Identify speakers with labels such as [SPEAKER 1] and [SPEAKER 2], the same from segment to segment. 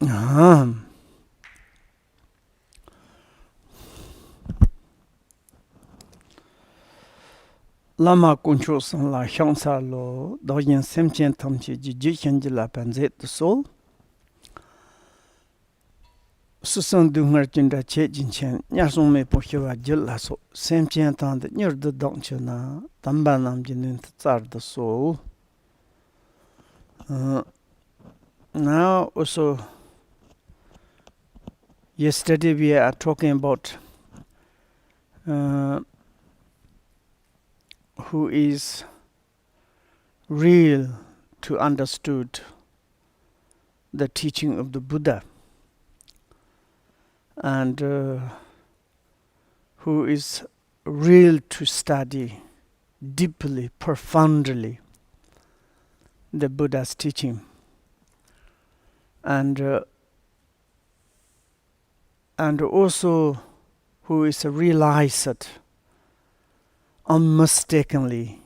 [SPEAKER 1] Lama kuncho san la xiangsa lo doyen semchen tamchi ji jikhen ji la panze to sol. Susan du ngar jinda che jinchen nyasung me po xewa jil la so. Semchen tang de nyur de dongche na tamba nam jinin tsar de sol. Now also yesterday we are talking about who is real to understood the teaching of the Buddha, and who is real to study deeply, profoundly the Buddha's teaching, and also who is realized unmistakably,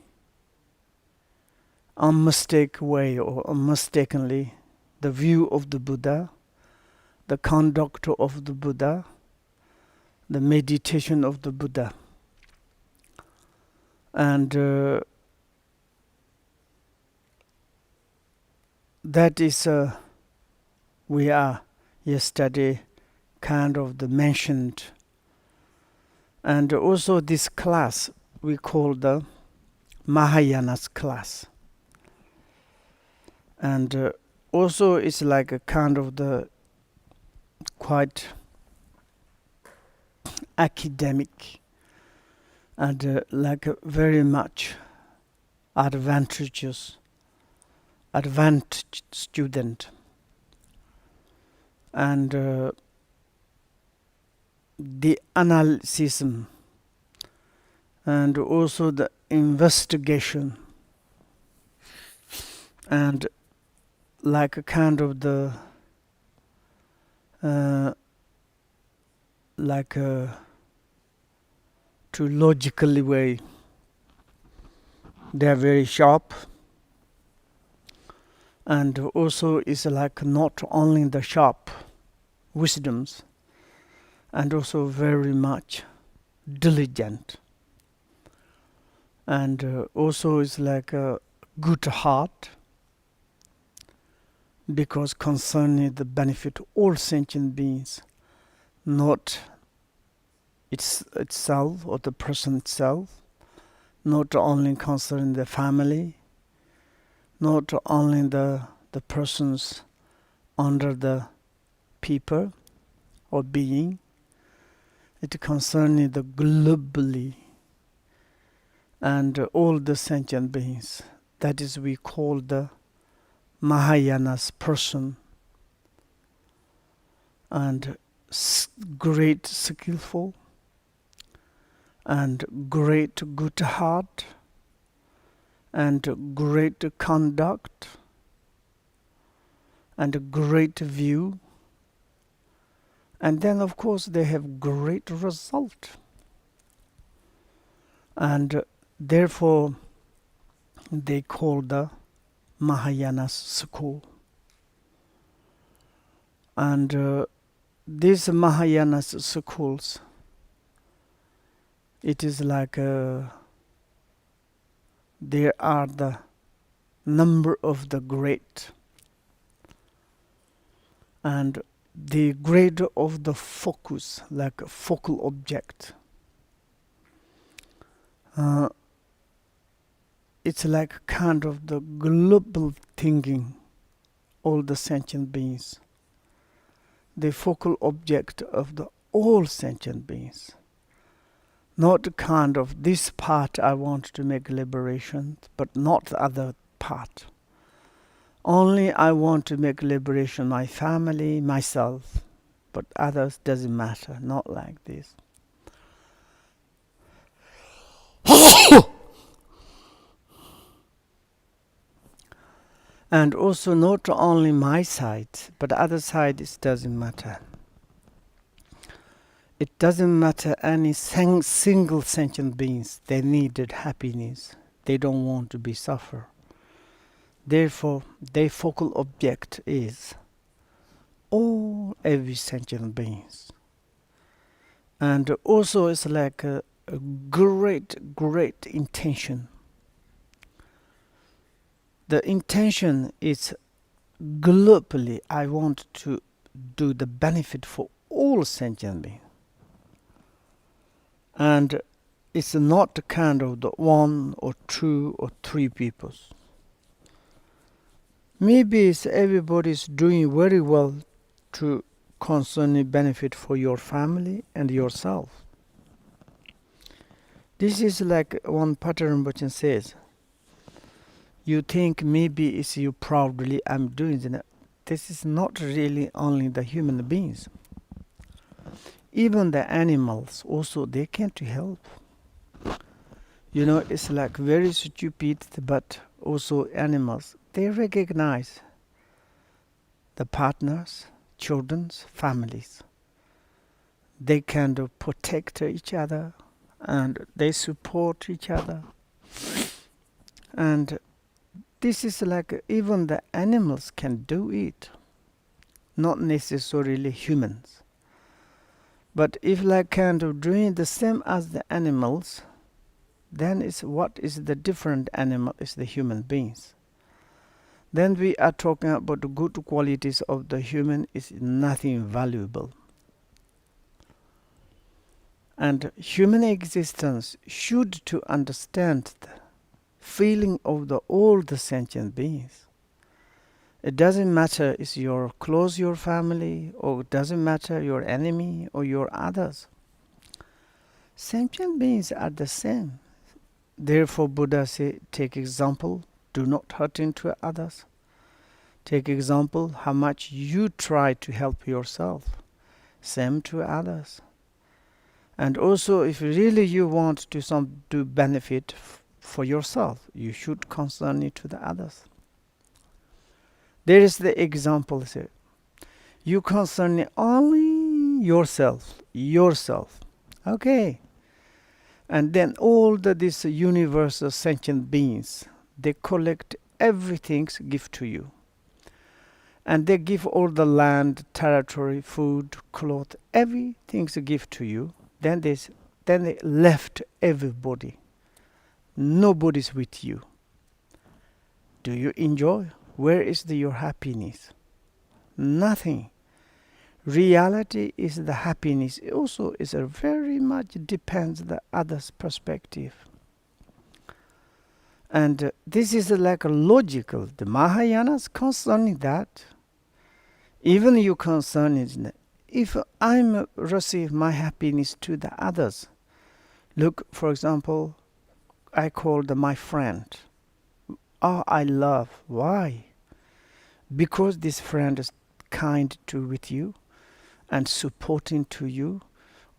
[SPEAKER 1] way or unmistakably the view of the Buddha, the conduct of the Buddha, the meditation of the Buddha. And that is we are yesterday kind of the mentioned. And also this class we call the Mahayana's class. And also it's like a kind of the quite academic and like a very much advantaged student. And the analysis and also the investigation and like a kind of the to logically way, they are very sharp. And also is like not only the sharp wisdoms, and also very much diligent, and also is like a good heart, because concerning the benefit of all sentient beings, not itself or the person itself, not only concerning the family, not only the persons under the people or being, it concerning the globally and all the sentient beings. That is we call the Mahayana's person, and great skillful and great good heart and great conduct and great view, and then of course they have great result, and therefore they call the Mahayana school. And these Mahayana schools, it is like there are the number of the great, and the grade of the focus, like a focal object. It's like kind of the global thinking, all the sentient beings, the focal object of the all sentient beings. Not kind of this part I want to make liberation, but not the other part. Only I want to make liberation my family, myself, but others doesn't matter, not like this. And also not only my side, but other side, it doesn't matter. It doesn't matter any single sentient beings, they needed happiness. They don't want to be suffer. Therefore, their focal object is every sentient beings. And also it's like a great intention. The intention is globally, I want to do the benefit for all sentient beings. And it's not kind of the one or two or three peoples. Maybe it's everybody's doing very well to concerning benefit for your family and yourself. This is like one Patrul Rinpoche says, you think maybe it's you proudly I'm doing it. This is not really only the human beings. Even the animals also, they can't help. You know, it's like very stupid, but also animals, they recognize the partners, children's, families. They kind of protect each other and they support each other. And this is like even the animals can do it, not necessarily humans. But if like kind of doing the same as the animals, then it's what is the different animal is the human beings. Then we are talking about the good qualities of the human is nothing valuable. And human existence should to understand the feeling of all the sentient beings. It doesn't matter if you're close your family, or it doesn't matter your enemy or your others. Sentient beings are the same. Therefore Buddha say, take example, do not hurt into others. Take example how much you try to help yourself. Same to others. And also if really you want to benefit for yourself, you should concern it to the others. There is the example here. You concern only yourself. Okay. And then all these universal sentient beings, they collect everything, give to you. And they give all the land, territory, food, cloth, everything to give to you. Then they left everybody. Nobody's with you. Do you enjoy? Where is your happiness? Nothing. Reality is the happiness. Also is a very much depends the other's perspective. And this is like a logical. The Mahayanas concerning that. Even you concern is if I receive my happiness to the others. Look, for example, I called my friend. Oh, I love. Why? Because this friend is kind with you and supporting to you,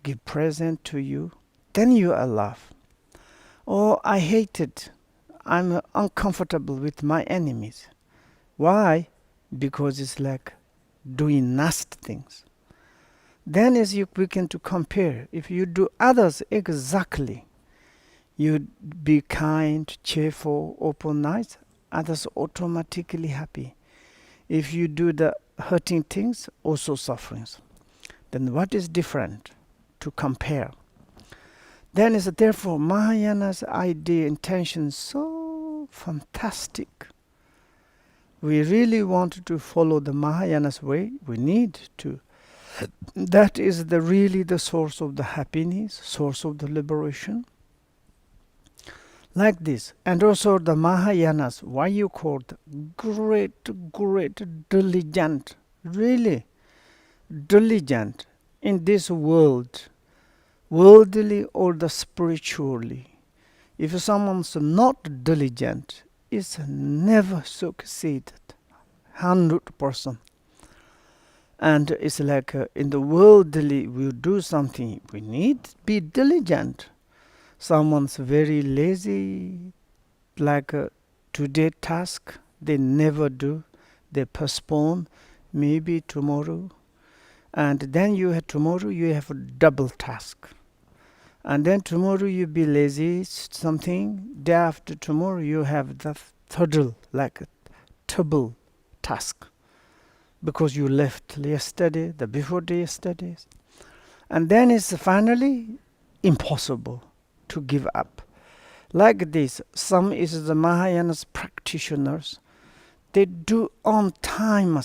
[SPEAKER 1] give present to you, then you are love. Oh, I hate it. I'm uncomfortable with my enemies. Why? Because it's like doing nasty things. Then as you begin to compare, if you do others exactly, you be kind, cheerful, open, nice, others automatically happy. If you do the hurting things, also sufferings. Then what is different to compare? Then is therefore Mahayana's idea, intention so fantastic. We really want to follow the Mahayana's way. We need to. That is really the source of the happiness, source of the liberation. Like this. And also the Mahayanas, why you called great, diligent, really diligent in this world, worldly or the spiritually. If someone's not diligent, it's never succeeded, 100%. And it's like in the worldly, we do something, we need to be diligent. Someone's very lazy, like today task, they never do, they postpone, maybe tomorrow. And then tomorrow you have a double task. And then tomorrow you be lazy, something. Day after tomorrow you have the third, like a double task. because you left yesterday, the before day yesterday. And then it's finally impossible to give up. Like this, some is the Mahayana's practitioners, they do on time.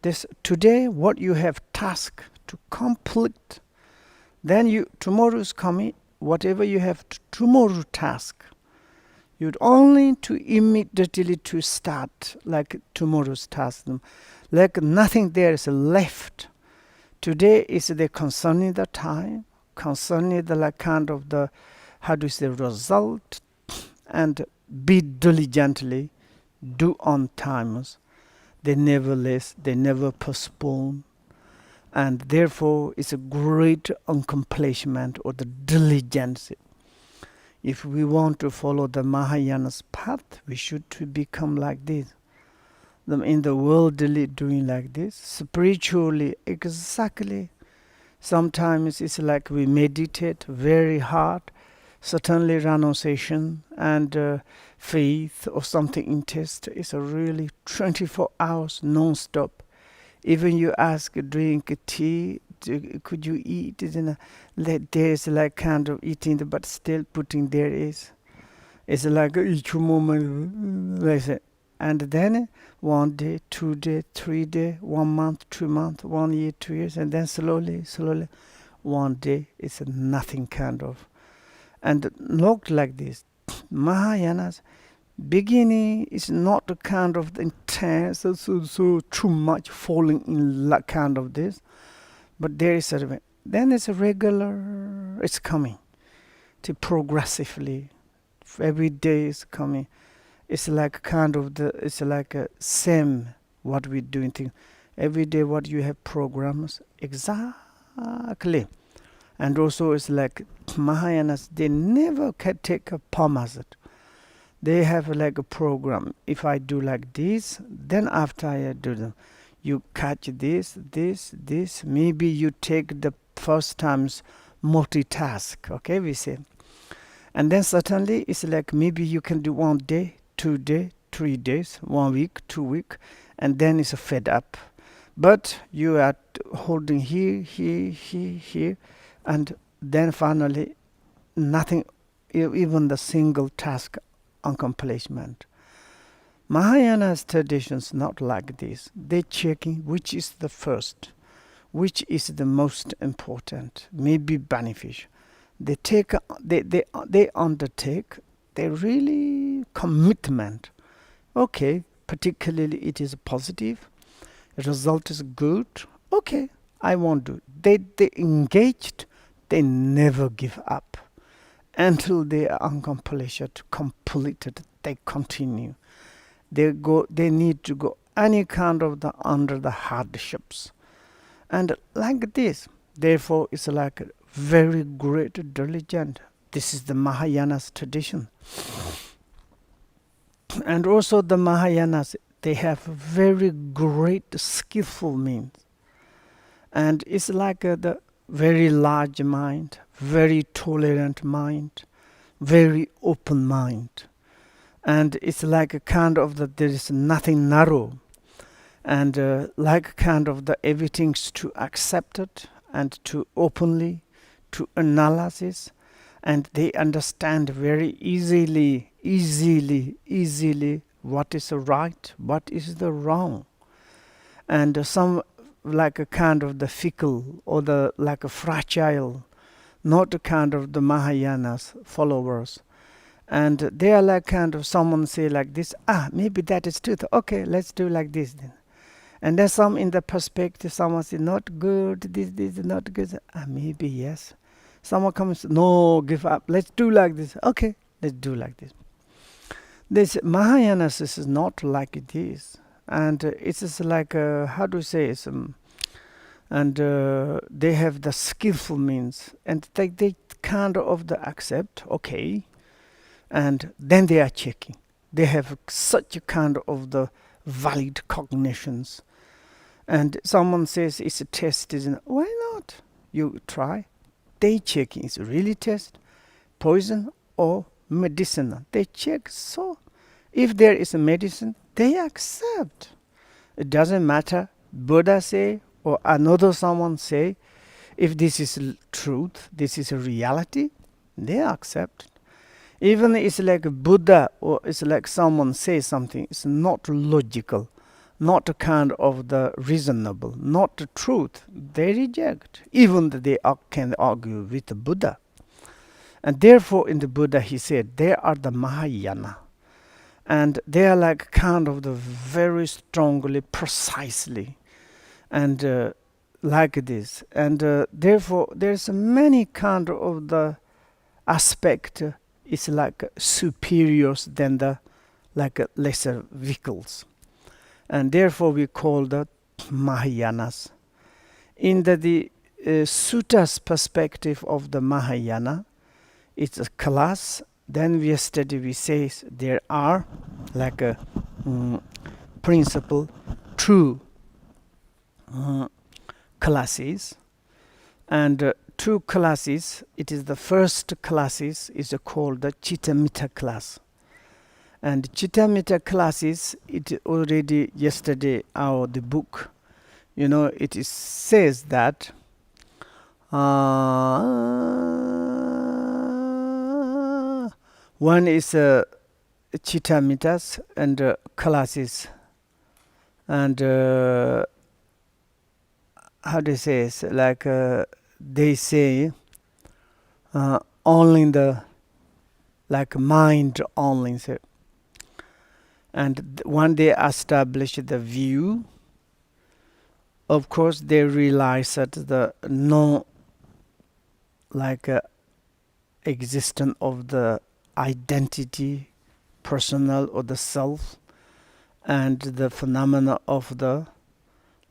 [SPEAKER 1] This today what you have task to complete, then you tomorrow is coming, whatever you have tomorrow task, you'd only to immediately to start like tomorrow's task, like nothing there is left. Today is the concerning the time, concerning the like kind of the how do you say result, and be diligently, do on times. They never less, they never postpone, and therefore it's a great accomplishment or the diligence. If we want to follow the Mahayana's path, we should to become like this. In the worldly doing like this, spiritually exactly. Sometimes it's like we meditate very hard, certainly renunciation and faith or something in test is a really 24 hours non-stop. Even you ask, drink tea, could you eat? There's like kind of eating, but still putting there is. It's like each moment, like that. And then 1 day, 2 day, 3 day, 1 month, 2 months, 1 year, 2 years, and then slowly, 1 day it's nothing kind of. And looked like this. Mahayana's beginning is not a kind of intense, so too much falling in kind of this, but there is then it's a regular, it's coming to progressively. Every day is coming. It's like kind of it's like a same what we doing thing. Every day what you have programs exactly. And also it's like Mahayanas, they never can take a pomazet. They have like a program. If I do like this, then after I do them, you catch this. Maybe you take the first times multitask, okay, we say. And then certainly it's like maybe you can do 1 day, 2 day, 3 days, 1 week, 2 week, and then it's a fed up. But you are holding here, and then finally nothing, even the single task accomplishment. Mahayana's traditions not like this. They checking which is the first, which is the most important, maybe beneficial. They take, they undertake, they really commitment. Okay, particularly it is positive, result is good. Okay, I won't do. They engaged, they never give up until they are accomplished, completed. They continue. They need to go any kind of the under the hardships, and like this. Therefore, it's like a very great diligent. This is the Mahayana's tradition, and also the Mahayanas. They have very great skillful means, and it's like the very large mind, very tolerant mind, very open mind, and it's like a kind of that there is nothing narrow, and like kind of the everything's to accept it and to openly to analysis, and they understand very easily what is the right, what is the wrong, and some like a kind of the fickle or the like a fragile, not a kind of the Mahayanas followers, and they are like kind of someone say like this, maybe that is truth, okay, let's do like this then. And then some in the perspective, someone say not good, this is not good, maybe yes. Someone comes, no, give up, let's do like this, okay, let's do like this. This Mahayanas is not like this, and it's just like how do you say it? And they have the skillful means, and they kind of the accept, okay, and then they are checking. They have such a kind of the valid cognitions, and someone says it's a test, isn't it? Why not? You try. They checking. It's really test, poison or medicinal. They check. So if there is a medicine, they accept. It doesn't matter Buddha say or another someone say. If this is truth, this is a reality, they accept. Even it's like Buddha or it's like someone say something, it's not logical, not a kind of the reasonable, not the truth, they reject. Even they can argue with the Buddha. And therefore in the Buddha he said, they are the Mahayana. And they are like kind of the very strongly, precisely, and like this. And therefore there's many kind of the aspect is like superiors than the like lesser vehicles, and therefore we call the Mahayanas. In the suttas perspective of the Mahayana, it's a class. Then we study, we say there are like a principle true classes, and two classes. It is the first classes is called the Chittamita class, and Chittamita classes. It already yesterday the book, it is says that one is Chittamitas and classes, and how do you say it? Like they say only the like mind only. So, and when they establish the view, of course they realize that the no like existence of the identity, personal or the self, and the phenomena of the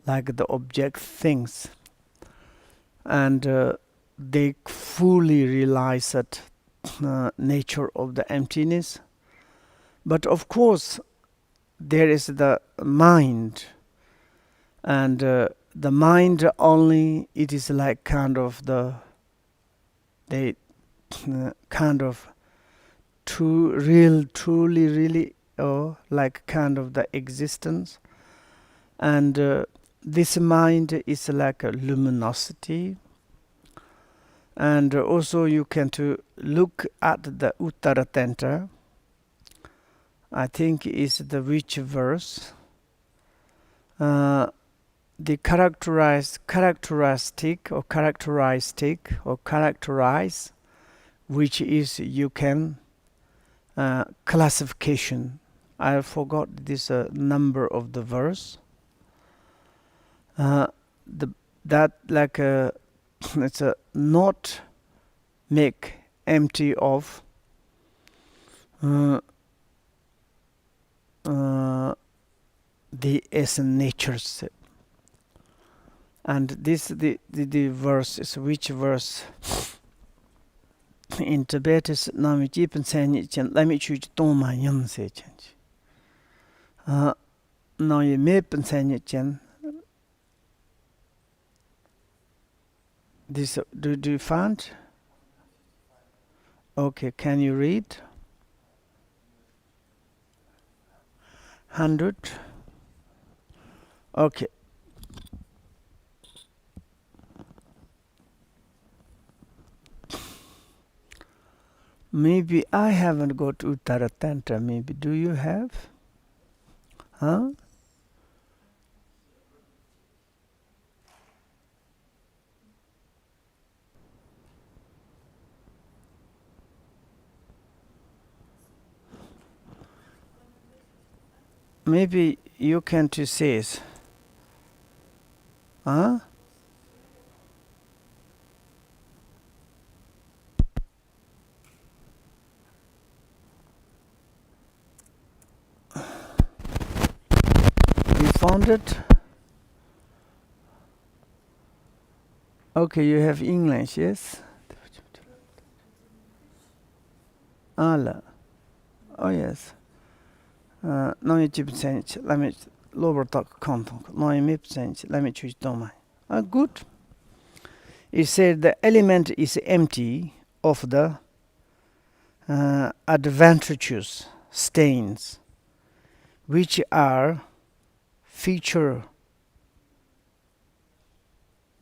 [SPEAKER 1] like the object things, and they fully realize that nature of the emptiness. But of course there is the mind, and the mind only, it is like kind of the they kind of truly really, or like kind of the existence. And this mind is like a luminosity. And also you can to look at the Uttara Tantra. I think is the which verse. The characteristic or characterize, which is you can classification. I forgot this number of the verse. That like it's a not make empty of the essence natures. And this the verse is which verse in Tibet is nami jipen sen chen lami chu ton ma yan se chen no ye me pen sen chen. This do you find? Okay, can you read? 100. Okay. Maybe I haven't got Uttara Tantra. Maybe do you have? Huh? Maybe you can to say it. Huh? You found it? Okay, you have English, yes? Allah. Oh yes. No you chip sense. Let me lower talk content. No you mip sense. Let me choose domain. Good. It said the element is empty of the adventitious stains, which are feature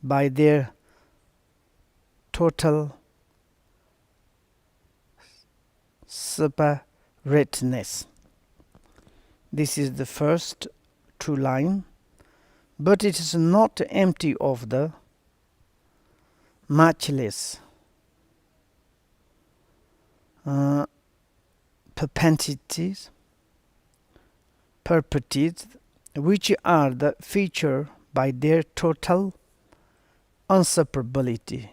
[SPEAKER 1] by their total separateness. This is the first true line, but it is not empty of the matchless perpetuities, which are the feature by their total unseparability.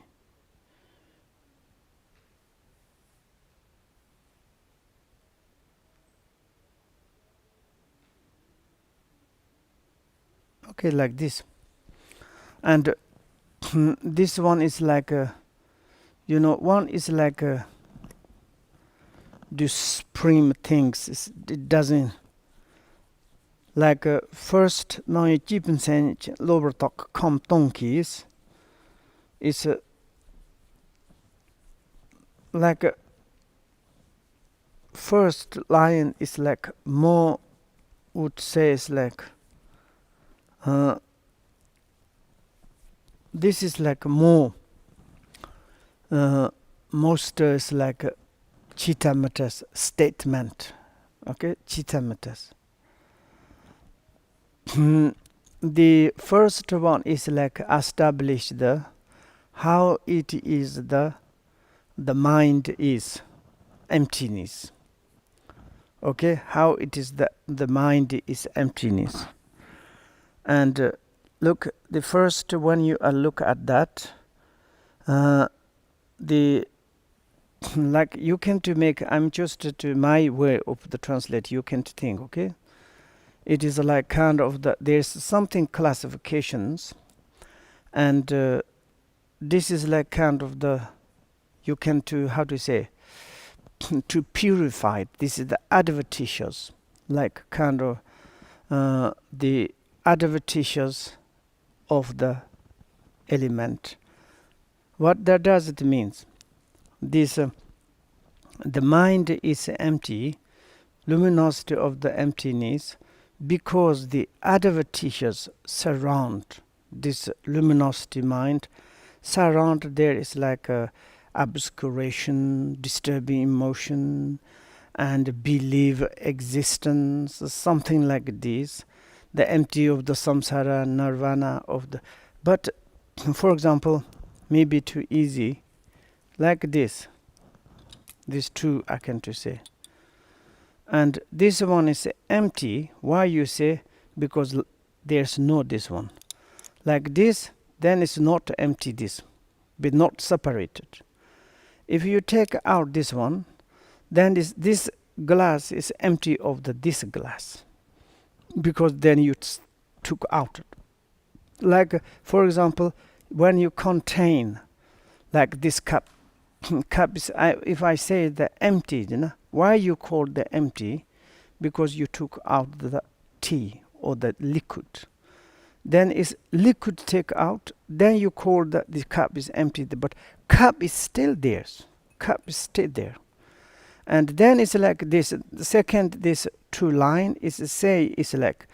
[SPEAKER 1] Okay, like this. And this one is like a, one is like a, the supreme things. It doesn't like first now you keep saying lower talk come donkeys is like a first line is like more would say is like this is like more most is like Chittamatas statement. Okay, Chittamatas. The first one is like establish the how it is the mind is emptiness. Okay, how it is the mind is emptiness. And look, the first when you look at that, the like you can to make, I'm just to my way of the translate, you can to think, okay? It is like kind of there's something classifications, and this is like kind of you can to, how to say, to purify. This is the adventitious, like kind of the adventitious of the element. What that does it means? This the mind is empty, luminosity of the emptiness, because the adventitious surround this luminosity mind. Surround there is like a obscuration, disturbing emotion, and believe existence, something like this. The empty of the samsara, nirvana of the. But for example, maybe too easy, like this. These two I can to say. And this one is empty. Why you say? Because there's no this one. Like this, then it's not empty this, but not separated. If you take out this one, then this glass is empty of this glass, because then you took out. Like for example, when you contain, like this cup, cup is, if I say the empty, why you call the empty? Because you took out the tea or the liquid. Then is liquid take out, then you call the cup is empty, but cup is still there. Cup is still there. And then it's like this. The second, this true line is say is like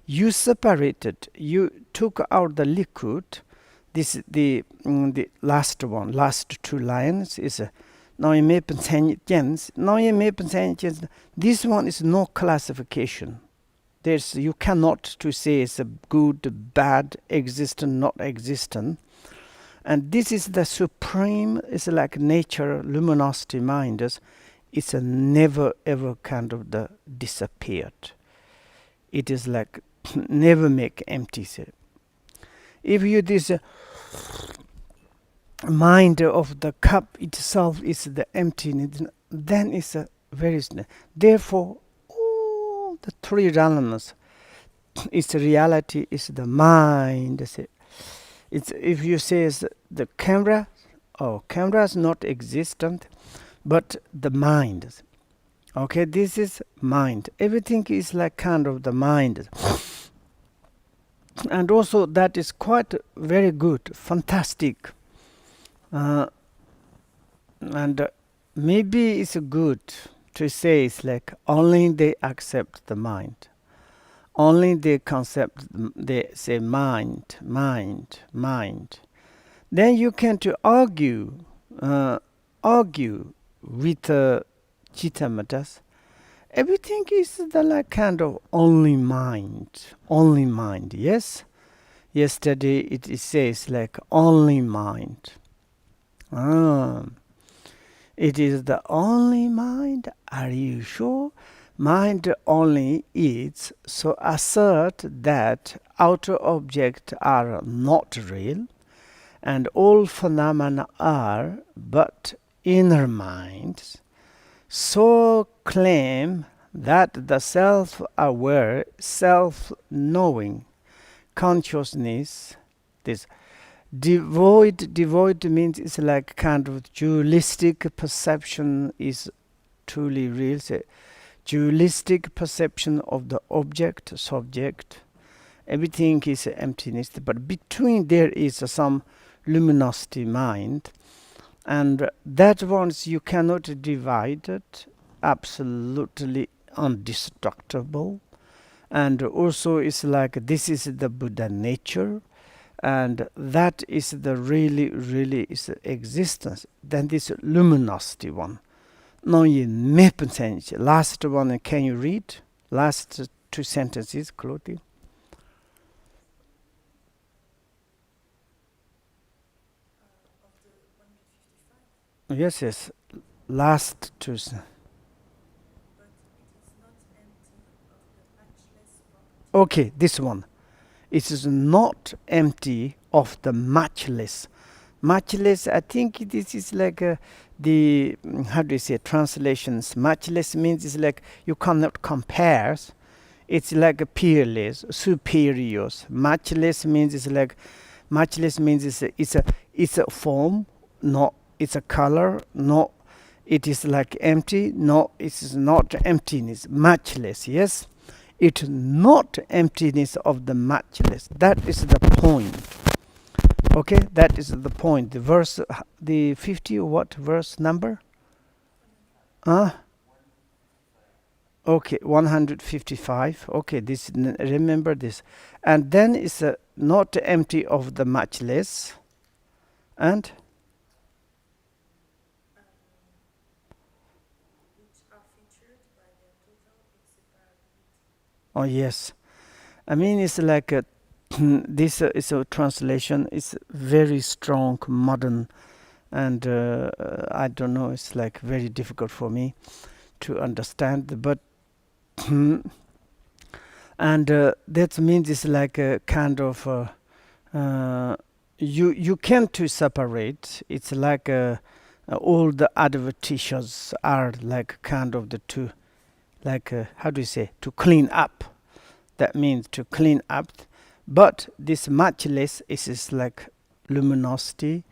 [SPEAKER 1] you separated, you took out the liquid. This the last one, last two lines is this one is no classification. There's you cannot to say it's a good, bad, existent, not existent. And this is the supreme, it's like nature, luminosity mind. It's a never ever kind of the disappeared. It is like never make empty. If you this mind of the cup itself is the emptiness, then it's a very. Therefore, all the three realms, its reality is the mind. It's if you say it's the camera, camera is not existent, but the mind. Okay, this is mind. Everything is like kind of the mind. And also that is quite very good, fantastic. And maybe it's good to say it's like only they accept the mind. Only the concept, they say mind, mind, mind. Then you can to argue with Chitamatas. Everything is the like kind of only mind. Yes. Yesterday it says like only mind. Ah, it is the only mind. Are you sure? Mind only is so assert that outer objects are not real and all phenomena are but inner minds. So claim that the self-aware, self-knowing consciousness, this devoid means it's like kind of dualistic perception is truly real. So, dualistic perception of the object, subject, everything is emptiness, but between there is some luminosity mind, and that ones you cannot divide it, absolutely undestructible. And also it's like this is the Buddha nature, and that is the really is existence. Then this luminosity one. No, in last one, can you read? Last two sentences, Claudia. Yes. Last two. Okay, this one. It is not empty of the matchless. Matchless, I think this is like the, how do you say, translations. Matchless means it's like you cannot compare. It's like a peerless, superiors. Matchless means it's a form, no, it's a color, no, it is like empty, no, it is not emptiness. Matchless, yes. It's not emptiness of the matchless. That is the point. Okay, that is the point. The verse, the 50, what verse number? Okay, 155. Okay, this, remember this. And then it's not empty of the matchless. And? Oh, yes. I mean, it's like this is a translation. It's very strong, modern, and I don't know. It's like very difficult for me to understand. But and that means it's like a kind of you can't to separate. It's like all the advertisements are like kind of the two, like how do you say, to clean up. That means to clean up. But this matchless is like luminosity,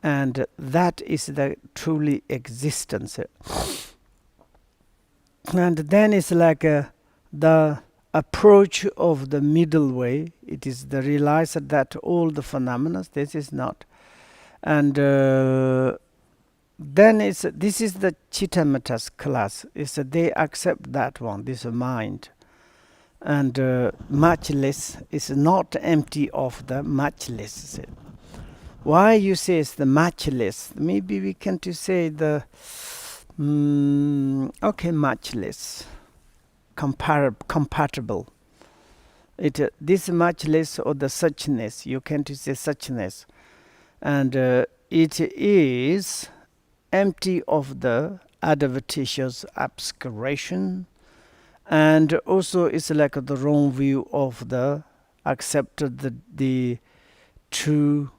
[SPEAKER 1] and that is the truly existence. And then it's like the approach of the middle way. It is the realize that all the phenomena, this is not. And then this is the Chittamatas class. They accept that one, this mind. And matchless is not empty of the matchless. Why you say it's the matchless? Maybe we can to say the okay, matchless, compatible. This matchless or the suchness, you can to say suchness, and it is empty of the adventitious obscuration, and also it's like the wrong view of the accepted the true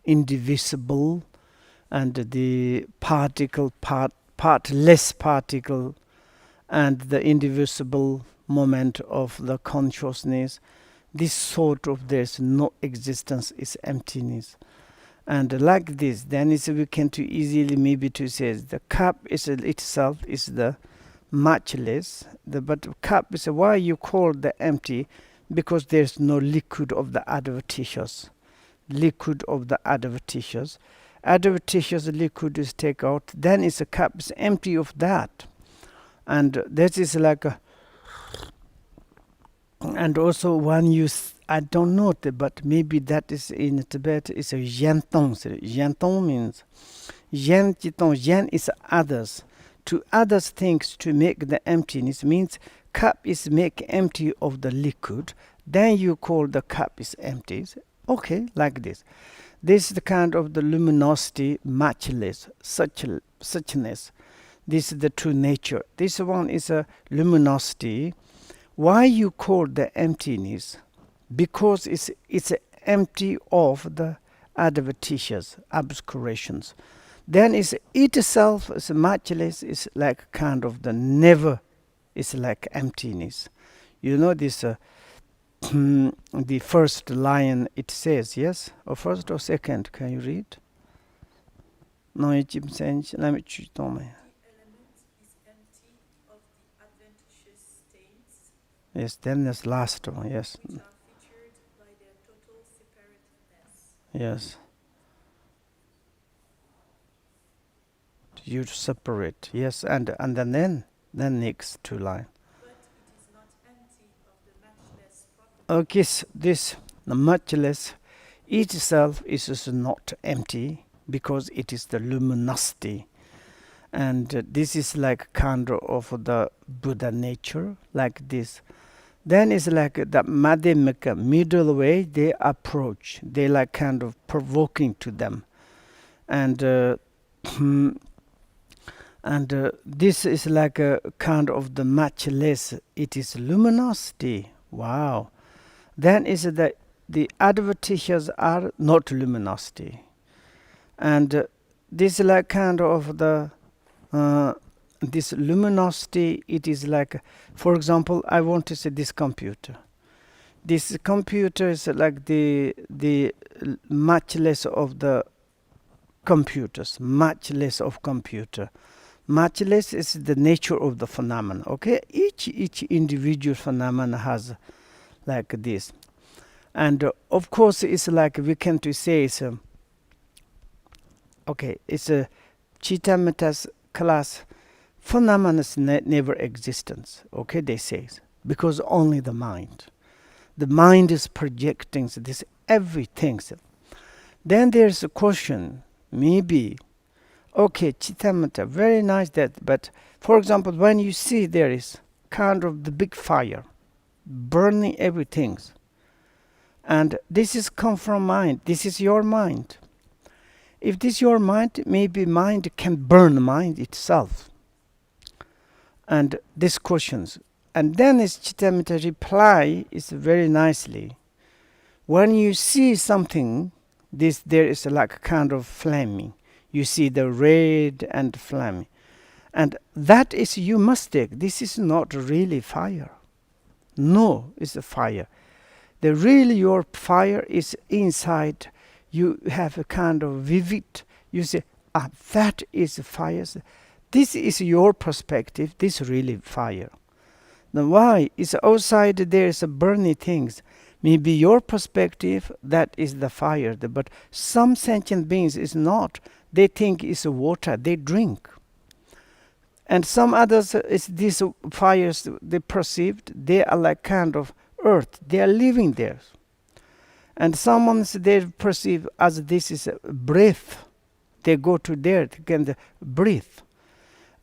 [SPEAKER 1] indivisible, and the partless particle, and the indivisible moment of the consciousness. This sort of there's no existence, is emptiness. And like this, then we can too easily maybe to say the cup is itself is the matchless. But cup is why you call the empty, because there's no liquid of the adventitious. Liquid of the adventitious. Adventitious liquid is take out, then it's a cup is empty of that. And that is like a And also one use, I don't know it, but maybe that is in Tibet, is a yentong. Yentong means yen jitong. Yen is others. To others things to make the emptiness means cup is make empty of the liquid. Then you call the cup is empty. Okay, like this. This is the kind of the luminosity, matchless, suchness. This is the true nature. This one is a luminosity. Why you call the emptiness? Because it's empty of the adventitious obscurations. Then is itself is matchless. Is like kind of the never. Is like emptiness. You know this. The first line it says, yes, or first or second. Can you read? No, it's let me choose. Yes, then this last one, yes.
[SPEAKER 2] Which are featured by their total separateness.
[SPEAKER 1] Yes. You separate, yes, and then next two line.
[SPEAKER 2] But it is not empty of the matchless property.
[SPEAKER 1] Okay, this matchless itself is not empty because it is the luminosity. And this is like kind of the Buddha nature, like this. Then it's like the Madhyamika, middle way they approach. They like kind of provoking to them. And this is like a kind of the matchless. It is luminosity. Wow. Then is that the adventitious are not luminosity. And this is like kind of the this luminosity. It is like, for example, I want to say this computer. This computer is like the much less of the computers, much less of computer. Much less is the nature of the phenomenon. Okay, each individual phenomenon has like this, and of course it's like we can to say it's okay. It's a Chitamata's class phenomenon's never existence. Okay, they say because only the mind is projecting this everything. Then there's a question, maybe. Okay, Chitamata, very nice that, but for example, when you see there is kind of the big fire burning everything, and this is come from mind, this is your mind. If this is your mind, maybe mind can burn mind itself. And these questions, and then is Chitamata reply is very nicely. When you see something, this there is like kind of flaming. You see the red and flame. And that is you mistake. This is not really fire. No, it's a fire. The really your fire is inside. You have a kind of vivid. You say, that is fire. This is your perspective. This really fire. Now why? It's outside there is a burning things. Maybe your perspective, that is the fire. But some sentient beings is not. They think it's water, they drink. And some others, is these fires they perceived, they are like kind of earth, they are living there. And someone they perceive as this is a breath, they go to there, they can breathe.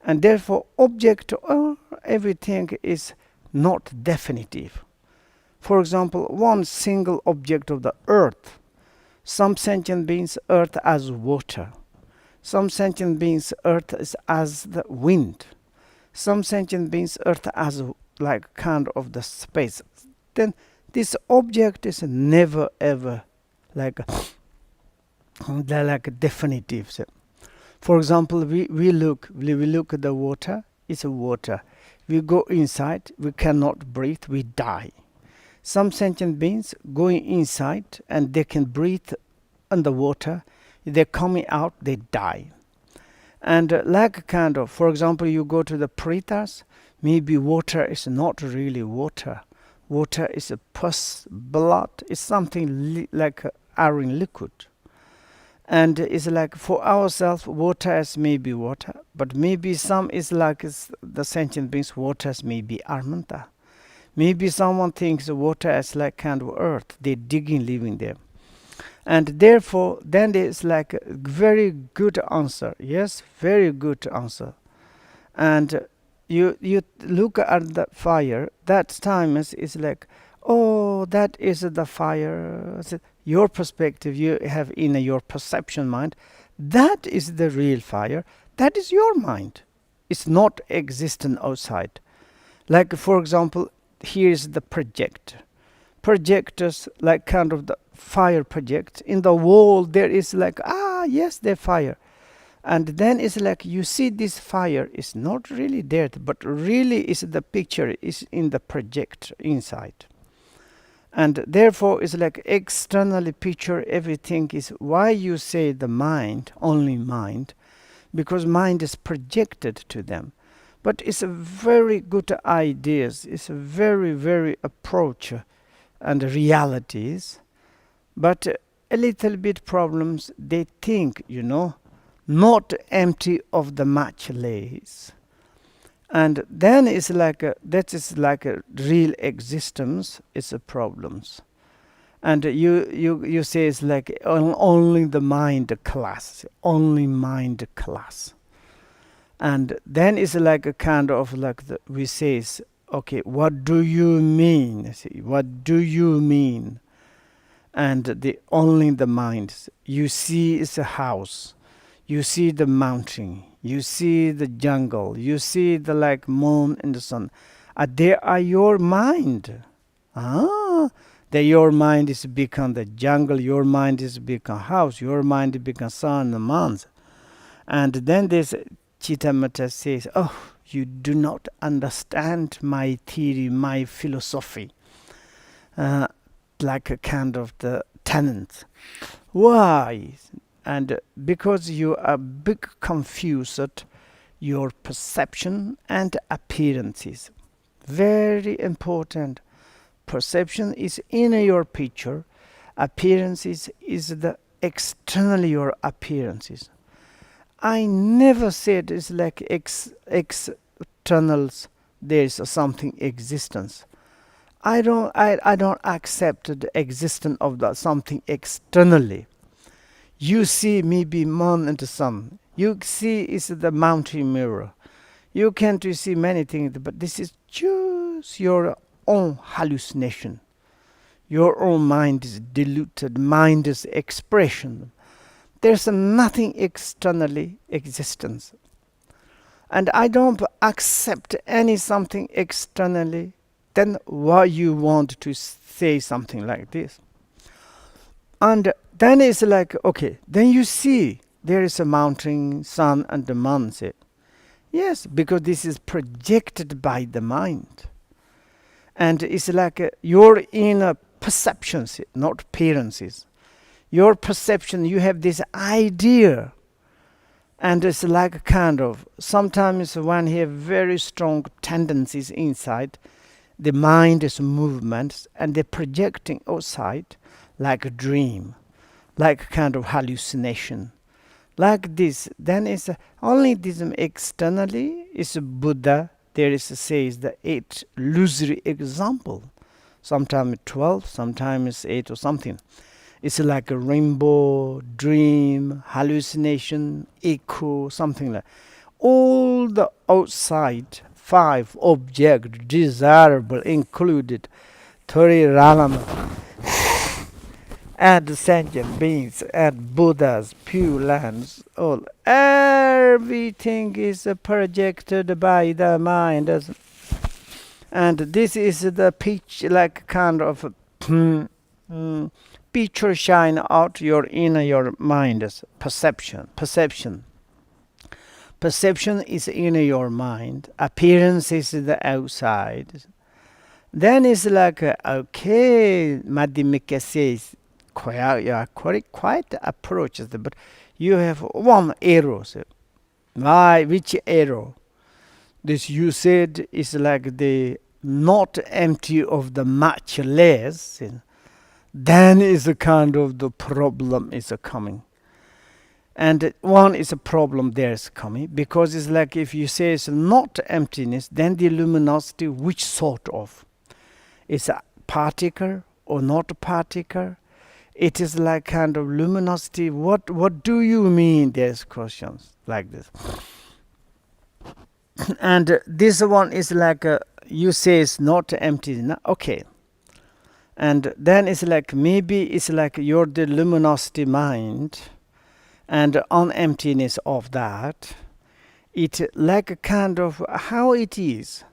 [SPEAKER 1] And therefore object or everything is not definitive. For example, one single object of the earth, some sentient beings earth as water. Some sentient beings earth is as the wind. Some sentient beings earth as like kind of the space. Then this object is never ever like definitive. For example, we look at the water, it's a water. We go inside, we cannot breathe, we die. Some sentient beings going inside and they can breathe underwater. They're coming out, they die. And like kind of, for example, you go to the pretas, maybe water is not really water. Water is a pus, blood, it's something like iron liquid. And it's like for ourselves, water is maybe water, but maybe some is like the sentient beings, water is maybe armanta. Maybe someone thinks water is like kind of earth. They digging, living there. And therefore, then there's like a very good answer. Yes, very good answer. And you look at the fire. That time is like, oh, that is the fire. Your perspective you have in your perception mind. That is the real fire. That is your mind. It's not existent outside. Like for example, here is the projector. Projectors like kind of the fire project in the wall. There is like yes, the fire, and then it's like you see this fire is not really there, but really is the picture is in the projector inside, and therefore it's like externally picture everything is why you say the mind only mind, because mind is projected to them. But it's a very good ideas. It's a very very approach and realities, but a little bit problems. They think, not empty of the match lays, and then it's like that is like a real existence. It's a problems, and you say it's like only the mind class, only mind class, and then it's like a kind of like we say, okay, what do you mean? See, what do you mean? And the only the mind. You see, it's a house. You see the mountain. You see the jungle. You see the like moon and the sun. They are your mind. That your mind is become the jungle. Your mind is become house. Your mind become sun and moon. And then this Chittamata says, oh, you do not understand my theory, my philosophy, like a kind of the tenant. Why? And because you are big confused your perception and appearances. Very important. Perception is in your picture. Appearances is the external your appearances. I never said it's like externals. There is something existence. I don't accept the existence of the something externally. You see maybe moon and the sun. You see is the mountain mirror. You can't see many things, but this is just your own hallucination. Your own mind is diluted, mind is expression. There's nothing externally existence. And I don't accept any something externally. Then why you want to say something like this? And then it's like, okay, then you see there is a mountain, sun and the moon. Say, yes, because this is projected by the mind. And it's like your inner perceptions, not appearances. Your perception, you have this idea, and it's like kind of, sometimes when you have very strong tendencies inside, the mind is movements, and they're projecting outside like a dream, like kind of hallucination. Like this, then it's only this externally is Buddha. There is says the 8 illusory example. Sometimes 12, sometimes 8 or something. It's like a rainbow, dream, hallucination, echo, something like. All the outside 5 objects desirable included 30 Ralama and sentient beings and Buddhas, pure lands, all everything is projected by the mind, and this is the pitch like kind of picture shine out your inner your mind's perception. Perception is in your mind. Appearance is the outside. Then it's like okay, Madhyamika says quite approaches, but you have one arrow. So why? Which arrow? This you said is like the not empty of the much less. Then is a kind of the problem is coming. And one is a problem there is coming, because it's like if you say it's not emptiness, then the luminosity, which sort of? It's a particle or not a particle. It is like kind of luminosity. What do you mean? There's questions like this. And this one is like you say it's not empty. Okay. And then it's like maybe it's like you're the luminosity mind and unemptiness of that. It like a kind of how it is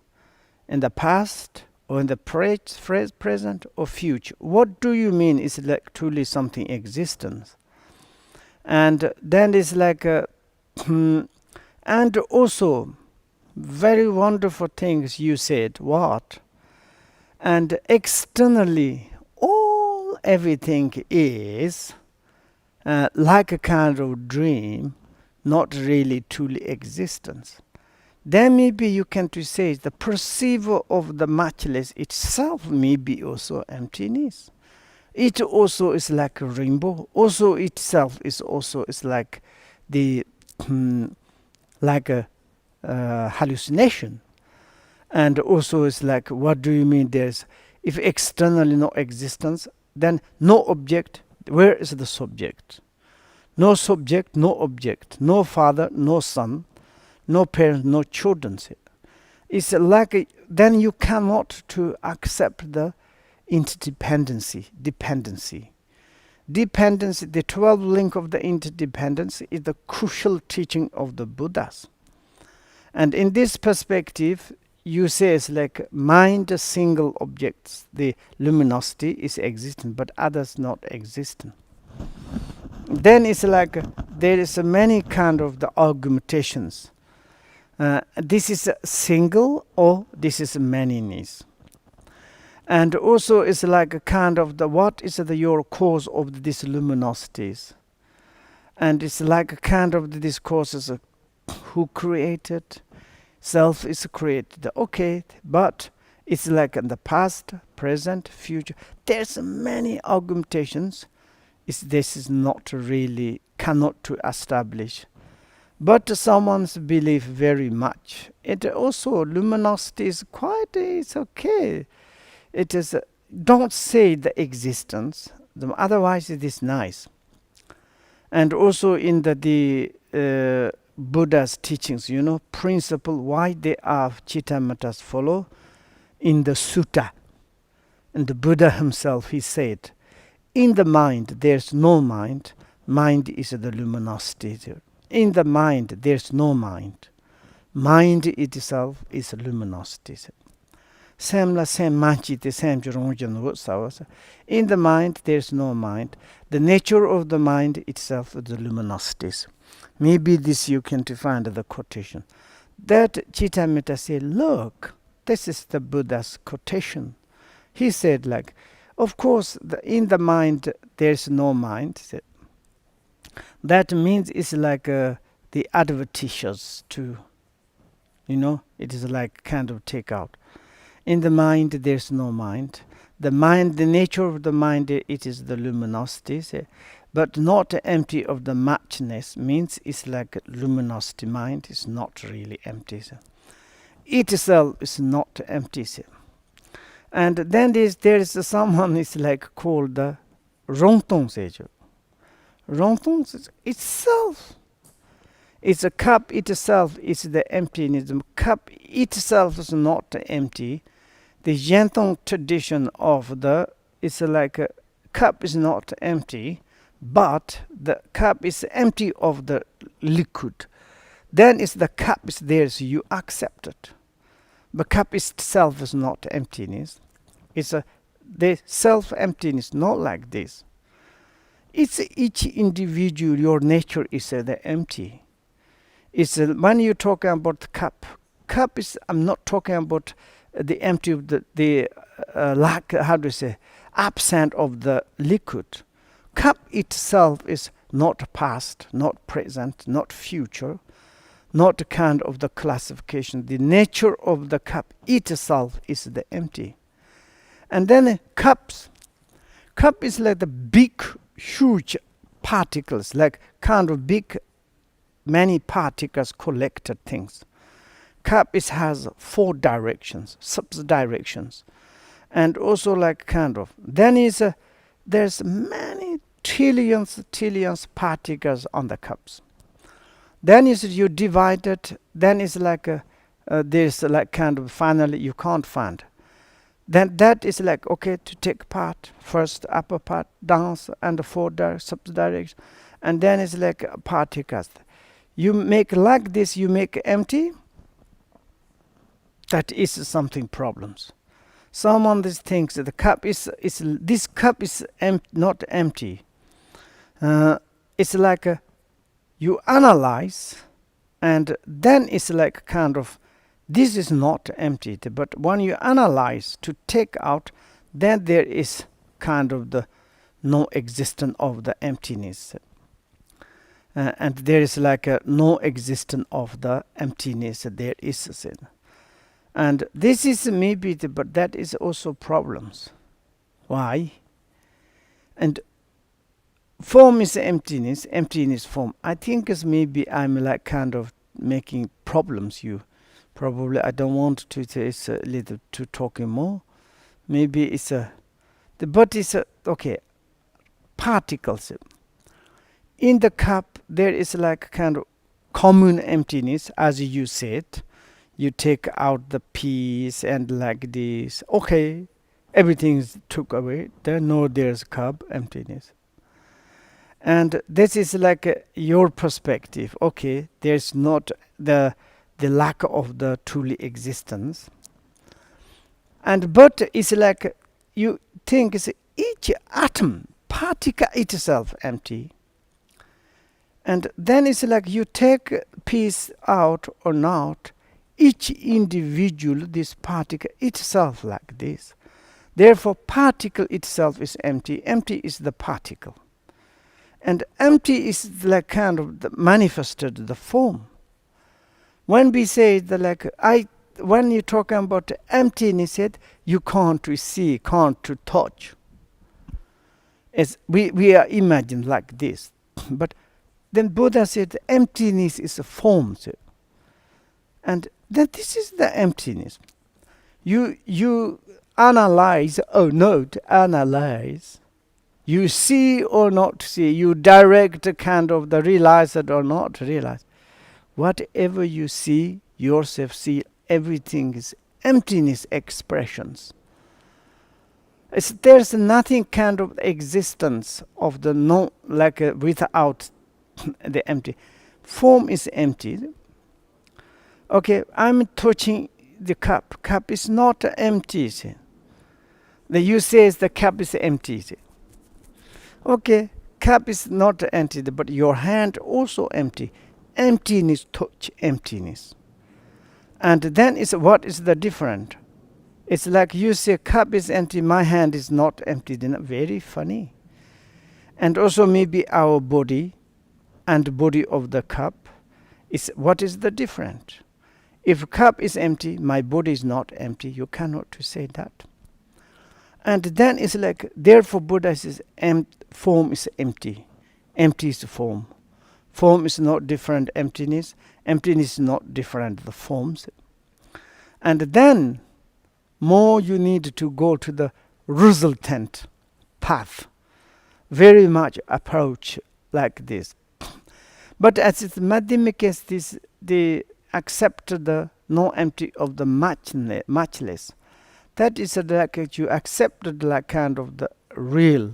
[SPEAKER 1] in the past or in the present or future. What do you mean is like truly something existence? And then it's like and also very wonderful things you said. What? And externally, all everything is like a kind of dream, not really truly existence. Then maybe you can to say the perceiver of the matchless itself may be also emptiness. It also is like a rainbow. Also itself is like the like a hallucination. And also it's like, what do you mean there's, if externally no existence, then no object, where is the subject? No subject, no object, no father, no son, no parents, no children. It's like, then you cannot to accept the interdependency, dependency. Dependency, the 12 link of the interdependency is the crucial teaching of the Buddhas. And in this perspective, you say it's like mind single objects, the luminosity is existent, but others not existent. Then it's like there is many kind of the argumentations. This is a single or this is manyness. And also it's like a kind of the what is the your cause of these luminosities. And it's like a kind of this causes who created. Self is created, okay, but it's like in the past, present, future. There's many argumentations. This is not really, cannot to establish. But someone's belief very much. It also, luminosity is quite, it's okay. It is, don't say the existence, otherwise it is nice. And also in the Buddha's teachings, principle why they are Chittamatas follow in the sutta. And the Buddha himself, he said, in the mind there's no mind. Mind is the luminosity. In the mind there's no mind. Mind itself is luminosity. In the mind there's no mind. The nature of the mind itself is the luminosities. Maybe this you can find the quotation. That Chittametta said, look, this is the Buddha's quotation. He said like, of course, in the mind there's no mind. That means it's like the advertitious to, it is like kind of take out. In the mind there's no mind. The mind, the nature of the mind, it is the luminosity. But not empty of the muchness means it's like luminosity mind is not really empty. Itself is not empty. And then there is someone is like called the Rongtong Sejo. Rongtong itself. It's a cup itself is the emptiness. Cup itself is not empty. The Yentong tradition of it's like a cup is not empty. But the cup is empty of the liquid. Then is the cup is there, so you accept it. The cup itself is not emptiness. It's the self-emptiness, not like this. It's each individual, your nature is the empty. It's when you talk about the cup. Cup is, I'm not talking about the empty of the lack, how do you say, absent of the liquid. Cup itself is not past, not present, not future, not the kind of the classification. The nature of the cup itself is the empty. And then cup is like the big, huge particles, like kind of big, many particles collected things. Cup has 4 directions, subdirections. and also like kind of. Then is there's many trillions particles on the cups. Then is you divide it. Then is like there's like kind of finally you can't find. Then that is like okay to take part first upper part dance and the four subdirects, and then it's like particles. You make like this. You make empty. That is something problems. Someone this thinks that the cup is this cup is not empty. It's like you analyze, and then it's like kind of this is not emptied. But when you analyze to take out, then there is kind of the no existence of the emptiness, and there is like a no existence of the emptiness. There is a sin. And this is maybe, but that is also problems. Why? And form is emptiness, emptiness form. I think is maybe I'm like kind of making problems. You probably I don't want to say it's a little too talking more. Maybe it's but it's okay. Particles in the cup. There is like kind of common emptiness, as you said. You take out the piece and like this. Okay, everything is took away. There's cup emptiness. And this is like your perspective. Okay, there's not the lack of the truly existence. And but it's like you think is each atom, particle itself empty. And then it's like you take piece out or not. Each individual, this particle itself like this. Therefore, particle itself is empty. Empty is the particle. And empty is like kind of the manifested the form. When we say the like when you talk about emptiness, you can't see, can't to touch. As we are imagined like this. But then Buddha said emptiness is a form. And then this is the emptiness. You analyze, analyze. You see or not see, you direct kind of the realize it or not realize. Whatever you see, yourself see, everything is emptiness expressions. There's nothing kind of existence of the no, like without the empty. Form is empty. Okay, I'm touching the cup. Cup is not empty. The you says the cup is empty. Okay, cup is not empty, but your hand also empty. Emptiness touch emptiness. And then is what is the difference? It's like you say cup is empty, my hand is not empty. Then very funny. And also maybe our body and body of the cup is what is the difference? If cup is empty, my body is not empty. You cannot to say that. And then it's like, therefore Buddha says, form is empty. Empty is form. Form is not different emptiness. Emptiness is not different the forms. And then, more you need to go to the resultant path. Very much approach like this. But as it's Madhyamika, this they accept the no empty of the matchless. That is like you accepted like kind of the real.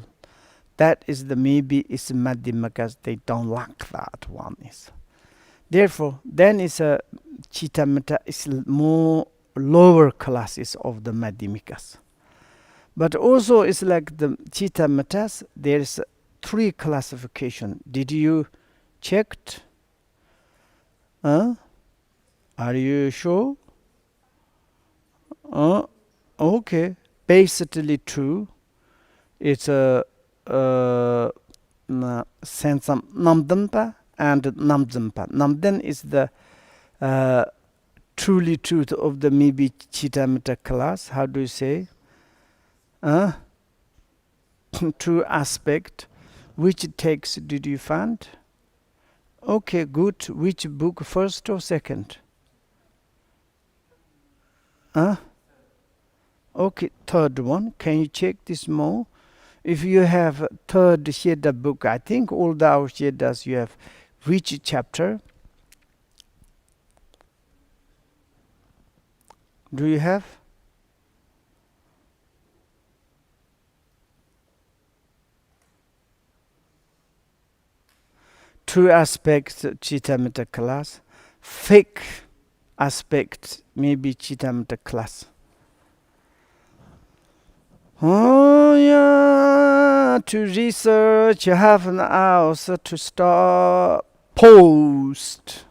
[SPEAKER 1] That is the maybe is Madhyamikas, they don't like that one is. Therefore, then is a Chittamata is more lower classes of the Madhyamikas. But also it's like the Chittamatas, there is 3 classification. Did you checked? Are you sure? Okay. Basically true. It's a sensam namdampa and namdampa. Namdan is the truly truth of the maybe Chittamata class. How do you say? True aspect. Which text did you find? Okay, good. Which book, first or second? Okay, third one. Can you check this more? If you have third Sheda book, I think all the Shedas you have which chapter? Do you have? True aspects Chitamata class. Fake aspects maybe Chitamata class. Oh yeah, to research you have an hour to start post.